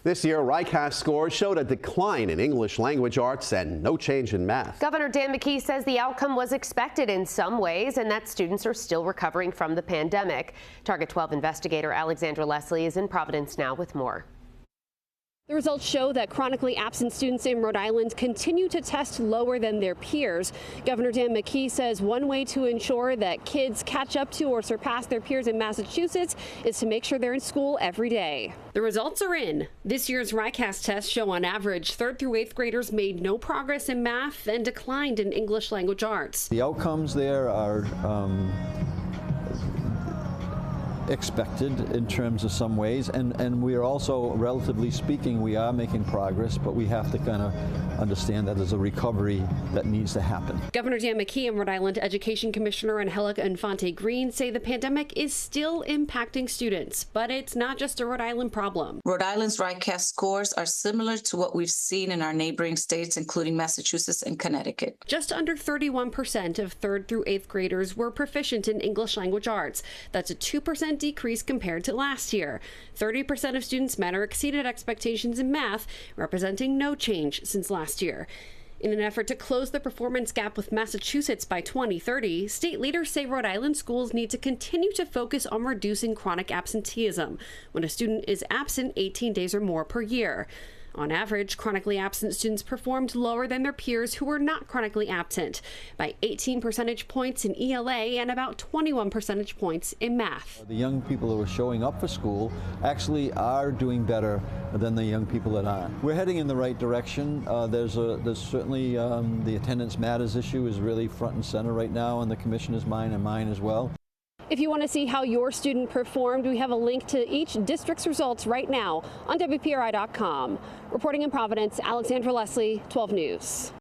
This year, RICAS scores showed a decline in English language arts and no change in math. Governor Dan McKee says the outcome was expected in some ways and that students are still recovering from the pandemic. Target 12 investigator Alexandra Leslie is in Providence now with more. The results show that chronically absent students in Rhode Island continue to test lower than their peers. Governor Dan McKee says one way to ensure that kids catch up to or surpass their peers in Massachusetts is to make sure they're in school every day. The results are in. This year's RICAS tests show on average 3rd through 8th graders made no progress in math and declined in English language arts. The outcomes there are expected in terms of some ways, and we are also, relatively speaking, we are making progress, but we have to kind of understand that there's a recovery that needs to happen. Governor Dan McKee and Rhode Island Education Commissioner Angelica Infante-Green say the pandemic is still impacting students, but it's not just a Rhode Island problem. Rhode Island's RICAS scores are similar to what we've seen in our neighboring states, including Massachusetts and Connecticut. Just under 31% of 3rd through 8th graders were proficient in English language arts. That's a 2% decrease compared to last year. 30% of students met or exceeded expectations in math, representing no change since last year. In an effort to close the performance gap with Massachusetts by 2030, state leaders say Rhode Island schools need to continue to focus on reducing chronic absenteeism when a student is absent 18 days or more per year. On average, chronically absent students performed lower than their peers who were not chronically absent by 18 percentage points in ELA and about 21 percentage points in math. The young people who are showing up for school actually are doing better than the young people that aren't. We're heading in the right direction. There's certainly the attendance matters issue is really front and center right now on the commissioner's mind and mine as well. If you want to see how your student performed, we have a link to each district's results right now on WPRI.com. Reporting in Providence, Alexandra Leslie, 12 News.